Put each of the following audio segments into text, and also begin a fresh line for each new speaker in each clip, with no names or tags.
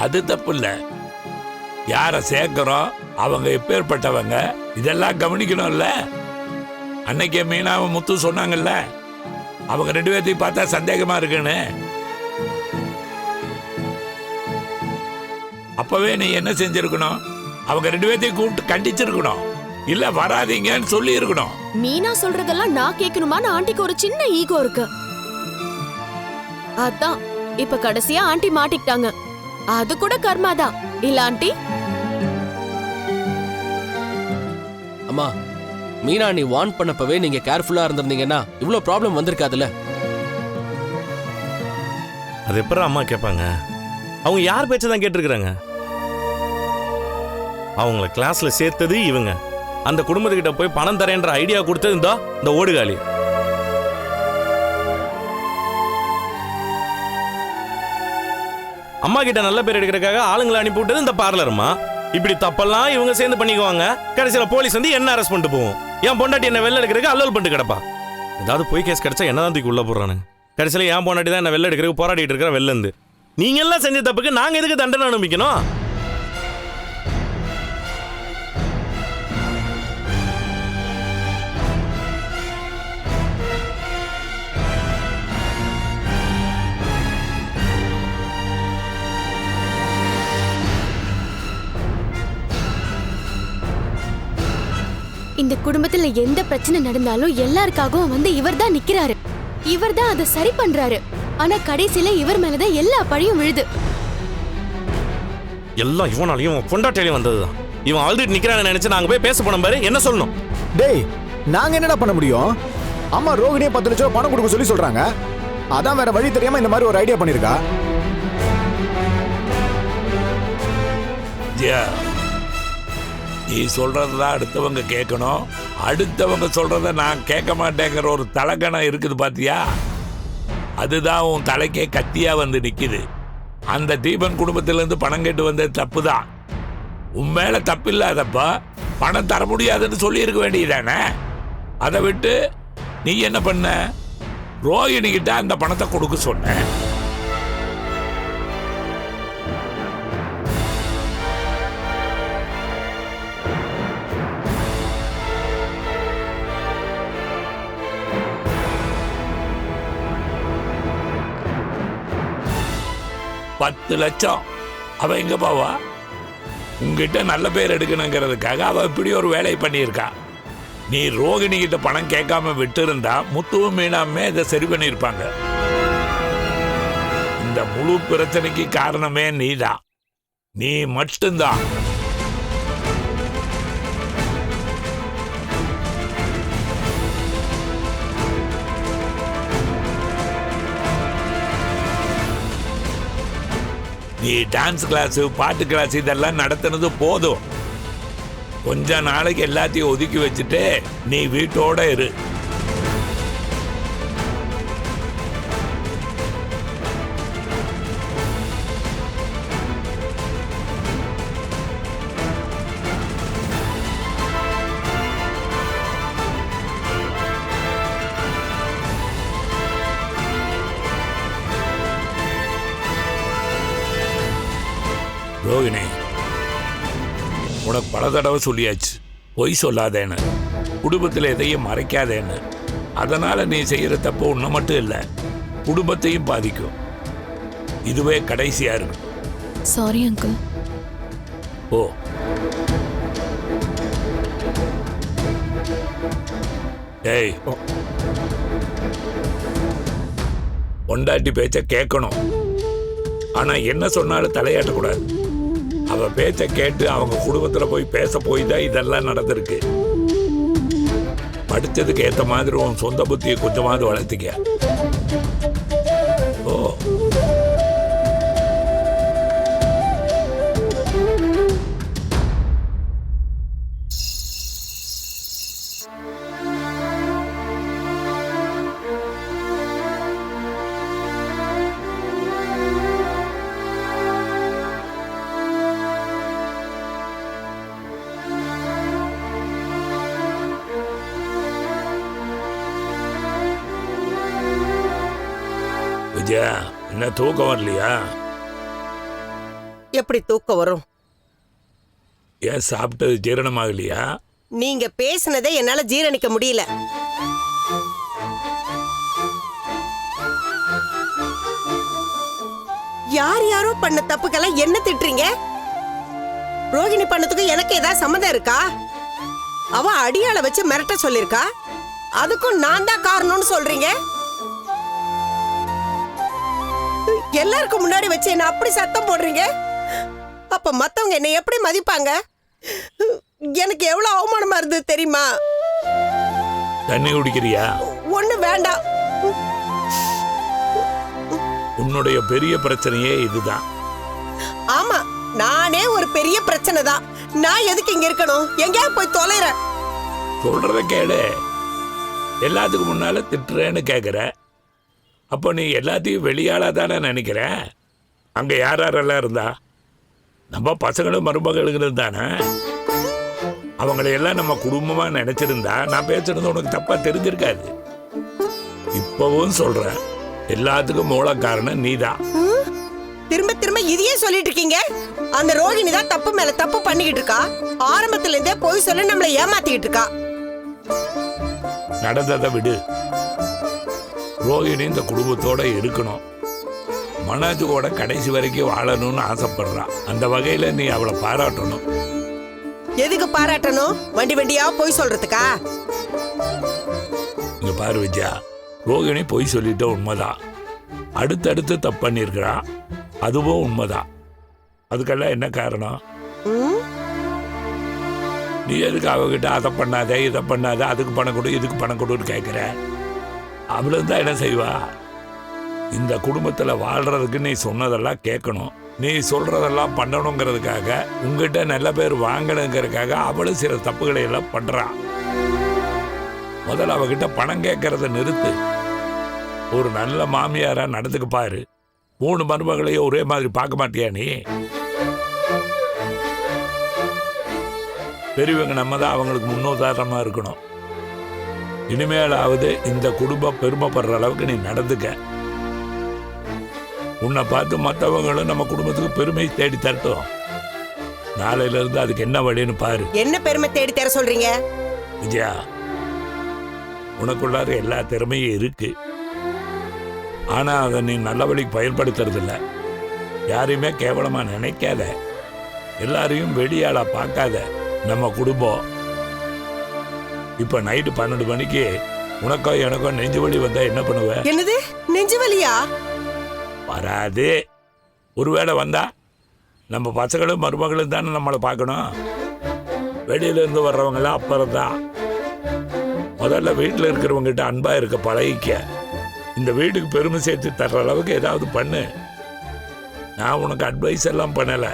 அது தப்பு இல்ல. யார சேர்க்கிறோம், அவங்க எப்பேற்பட்டவங்க, இதெல்லாம் கவனிக்கணும்ல. அன்னைக்கே மீனாவை முத்து சொன்னாங்கல்ல, அவங்க 2 பேர்த்தையும் பார்த்தா சந்தேகமா இருக்குன்னு. அப்பவே நீ என்ன செஞ்சிருக்கணும்? அவங்க 2 பேர்த்தையும் கூப்பிட்டு கண்டிச்சிருக்கணும், இல்ல வராதீங்கன்னு சொல்லி இருக்கணும்.
மீனா சொல்றதெல்லாம் நான் கேட்கணுமான்னு ஆண்டிக்கு ஒரு சின்ன ஈகோ இருக்கு. அதான் இப்ப கடைசியா ஆண்டி மாட்டிக்கிட்டாங்க. அது கூட கர்மாதான் இல்ல ஆண்டி?
அம்மா, மீனா நீ வார்ன் பண்ணப்பவே நீங்க கேர்ஃபுல்லா இருந்திருந்தீங்கன்னா இவ்ளோ ப்ராப்ளம் வந்திருக்காதுல்ல.
அது எப்பற அம்மா கேட்பாங்க? அவங்க யார் பேச்சை தான் கேட்டிருக்கிறாங்க? அவங்கள கிளாஸ்ல சேர்த்தது இவங்க. அந்த குடும்பத்துக்கிட்ட போய் பணம் தரேன்ற ஐடியா கொடுத்தது இந்த ஓடுகாலி. அம்மா கிட்ட நல்ல பேர் எடுக்கிறதுக்காக ஆளுங்களை அனுப்பி விட்டது இந்த பார்லர்மா. இப்படி தப்பெல்லாம் இவங்க சேர்ந்து பண்ணிக்குவாங்க. கடைசியில் போலீஸ் வந்து என்ன அரெஸ்ட் பண்ணிட்டு போவோம். என் பொண்டாட்டி என்ன வெளில எடுக்கிறதுக்கு அல்லல் பண்ணிட்டு கிடப்பா. ஏதாவது போய் கேஸ் கிடைச்சா என்னதான் தூக்கி உள்ள போடுறானுங்க. கடைசியில் என் பொண்டாட்டி தான் என்ன வெளில எடுக்கிறதுக்கு போராடிட்டு இருக்கிற வெளில இருந்து. நீங்க எல்லாம் செஞ்ச தப்புக்கு நாங்க எதுக்கு தண்டனை அனுபவிக்கணும்?
இந்த குடும்பத்துல எந்த பிரச்சனை நடந்தாலும் எல்லாருக்காகவும் வந்து இவர் தான் நிக்கிறாரு. இவர் தான் அதை சரி பண்றாரு. ஆனா கடைசியில இவர் மேலதான் எல்லா பழியும் விழுது.
எல்லாம் இவனாலையும் பொண்டாட்டிலையும் வந்ததுதான். இவன் ஆல்ரெடி நிக்கிறான்னு நினைச்சு நாங்க போய் பேச போனோம் பாரு. என்ன சொல்லணும்?
டேய், நாங்க என்னடா பண்ண முடியும்? அம்மா ரோகிணியை 10 லட்சம் ரூபாய் பணம் கொடுக்க சொல்லி சொல்றாங்க. அதான் வேற வழி தெரியாம இந்த மாதிரி ஒரு ஐடியா பண்ணிருக்கா.
நீ சொல்றதுதான் அடுத்தவங்க கேட்கணும். அடுத்தவங்க சொல்றத நான் கேட்க மாட்டேங்கிற ஒரு தலகணம் இருக்குது பாத்தியா? அதுதான் உன் தலைக்கே கத்தியா வந்து நிக்குது. அந்த தீபன் குடும்பத்திலிருந்து பணம் கேட்டு வந்தது தப்புதான். உன் மேல தப்பு இல்லாதப்ப பணம் தர முடியாதுன்னு சொல்லி இருக்க வேண்டியதானே? அதை விட்டு நீ என்ன பண்ண? ரோகிணி கிட்ட அந்த பணத்தை கொடுக்க சொன்ன. $10 லட்சம் அவ எங்க போவா? உங்ககிட்ட நல்ல பேர் எடுக்கணுங்கிறதுக்காக அவ இப்படி ஒரு வேலையை பண்ணியிருக்கா. நீ ரோகிணி கிட்ட பணம் கேட்காம விட்டு இருந்தா முத்துவும் மீனாமே இதை சரி பண்ணியிருப்பாங்க. இந்த முழு பிரச்சனைக்கு காரணமே நீதான். நீ மட்டும்தான். நீ டான்ஸ் கிளாஸ், பாட்டு கிளாஸ் இதெல்லாம் நடத்துனது போதும். கொஞ்ச நாளைக்கு எல்லாத்தையும் ஒதுக்கி வச்சுட்டு நீ வீட்டோட இரு. ரோகிணி, உனக்கு பல தடவை சொல்லியாச்சு, பொய் சொல்லாதேன்னு, குடும்பத்தில் எதையும் மறைக்காதேன்னு. அதனால நீ செய்யற தப்பு ஒன்று மட்டும் இல்லை, குடும்பத்தையும் பாதிக்கும். இதுவே கடைசியா இருக்கும்.
Sorry uncle.
ஓ, ஏய், பொண்டாட்டி பேச்ச கேட்கணும். ஆனா என்ன சொன்னாலும் தலையாட்டக்கூடாது. அவ பேச்ச கேட்டு அவங்க குடும்பத்துல போய் பேச போய் தான் இதெல்லாம் நடந்திருக்கு. படிச்சதுக்கு ஏத்த மாதிரி உன் சொந்த புத்தியை கொஞ்சமாவது வளர்த்திக்க. ஓ, விஜயா, என்ன தூக்கம் வரலையா?
எப்படி தூக்கம் வரும்?
ஏன் சாப்பிட்டது ஜீரணமாகலையா?
நீங்க பேசுனதை என்னால ஜீரணிக்க முடியல. யார் யாரோ பண்ண தப்புக்கெல்லாம் என்ன திட்டுறீங்க? ரோகிணி பண்ணதுக்கு எனக்கு ஏதாவது சம்மந்தம் இருக்கா? அவ அடியாள வச்சு மிரட்ட சொல்லிருக்கா, அதுக்கும் நான் தான் காரணம்னு சொல்றீங்க. எல்லாருக்கும் முன்னாடி வச்சு என்ன அப்படி சத்தம் போடுறீங்க. அப்ப மத்தவங்க என்ன எப்படி மதிப்பாங்க? எனக்கு எவ்வளவு அவமானமா இருந்தது தெரியுமா?
தண்ணி குடிக்கிறியா?
ஒண்ணு வேண்டாம்.
உன்னுடைய பெரிய பிரச்சனையே இதுதான்.
ஆமா, நானே ஒரு பெரிய பிரச்சனை தான். நான் எதுக்கு இங்க இருக்கணும்? எங்கேயா போய் தொலைறேன்.
சொல்றத கேளு. எல்லாத்துக்கும் முன்னால திட்டுறேன்னு கேட்குற. அப்போ நீ எல்லாத்தையும் வெளியாளா தானே நினைக்கிற? அங்க யார் யாரெல்லாம் இருந்தா? நம்ம பசங்களும் மருமகளும் தானே. அவங்களையெல்லாம் நம்ம குடும்பமா நினைச்சிருந்தா நான் பேசுறது உனக்கு தப்பா தெரிஞ்சிருக்காது. இப்பவும் சொல்றேன், எல்லாத்துக்கும் மூல காரணம் நீதான்.
திரும்ப திரும்ப இதையே சொல்லிட்டு இருக்கீங்க. அந்த ரோகிணி தான் தப்பு மேல தப்பு பண்ணிக்கிட்டு இருக்கா. ஆரம்பத்துல இருந்தே போய் சொல்ல நம்மளை ஏமாத்திக்கிட்டு இருக்கா.
நடந்ததை விடு. ரோகிணி இந்த குடும்பத்தோட இருக்கணும், மனோஜோட கடைசி வரைக்கும் வாழணும்னு ஆசைப்படுறான். அந்த வகையில நீ அவளை பாராட்டணும்.
எதுக்கு பாராட்டணும்? வண்டி வண்டியா போய் சொல்றதுக்கா?
இங்க பாரு விஜயா, ரோகிணி பொய் சொல்லிட்ட உண்மைதான். அடுத்தடுத்து தப்பு பண்ணியிருக்கிறான், அதுவும் உண்மைதான். அதுக்கெல்லாம் என்ன காரணம்? நீ எதுக்கு அவகிட்ட அதை பண்ணாத இதை பண்ணாத, அதுக்கு பணம் கொடு இதுக்கு பணம் கொடுன்னு கேட்குற? அவளும் தான் என்ன செய்வா? இந்த குடும்பத்தில் வாழ்றதுக்கு நீ சொன்னதெல்லாம் கேட்கணும், நீ சொல்றதெல்லாம் பண்ணணுங்கிறதுக்காக, உங்ககிட்ட நல்ல பேர் வாங்கணுங்கிறதுக்காக அவளும் சில தப்புகளை எல்லாம் பண்றான். முதல்ல அவகிட்ட பணம் கேட்கறத நிறுத்து. ஒரு நல்ல மாமியாரா நடந்துக்க பாரு. 3 மருமகளையும் ஒரே மாதிரி பார்க்க மாட்டியா நீ? பெரியவங்க நம்ம தான் அவங்களுக்கு முன்னுதாரணமா இருக்கணும். இனிமேலாவது இந்த குடும்பம் பெருமைப்படுற அளவுக்கு நீ நடந்துக்க. உன்னை பார்த்து மற்றவங்களும் நம்ம குடும்பத்துக்கு பெருமை தேடி தரட்டும். நாளையில இருந்து அதுக்கு என்ன வழின்னு பாரு.
என்ன பெருமை தேடி தர சொல்றீங்க?
விஜயா, உனக்குள்ளார எல்லா திறமையும் இருக்கு. ஆனா அதை நீ நல்ல வழிக்கு பயன்படுத்துறது இல்ல. யாரையுமே கேவலமா நினைக்காத, எல்லாரையும் வெளியாளா பார்க்காத. நம்ம குடும்பம் இப்ப நைட்டு 12 மணிக்கு உனக்கோ எனக்கோ நெஞ்சு வலி வந்தா என்ன பண்ணுவ?
என்னது நெஞ்சு வலியா?
வராது. ஒருவேளை வந்தா நம்ம பசங்களும் மருமகளும் தானே நம்மளை பார்க்கணும். வெளியில இருந்து வர்றவங்களாம் அப்புறம் தான். முதல்ல வீட்டில் இருக்கிறவங்ககிட்ட அன்பா இருக்க பழகிக்க. இந்த வீட்டுக்கு பெருமை சேர்த்து தர்ற அளவுக்கு ஏதாவது பண்ணு. நான் உனக்கு அட்வைஸ் எல்லாம் பண்ணலை,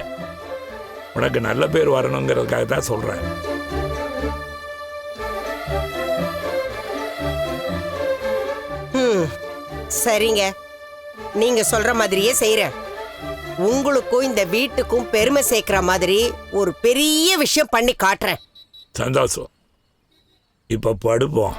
உனக்கு நல்ல பேர் வரணுங்கிறதுக்காக தான் சொல்றேன்.
சரிங்க, நீங்க சொல்ற மாதிரியே செய்யறேன். உங்களுக்கும் இந்த வீட்டுக்கும் பெருமை சேர்க்கிற மாதிரி ஒரு பெரிய விஷயம் பண்ணி காட்டுறேன்.
சந்தோஷம். இப்ப படுப்போம்.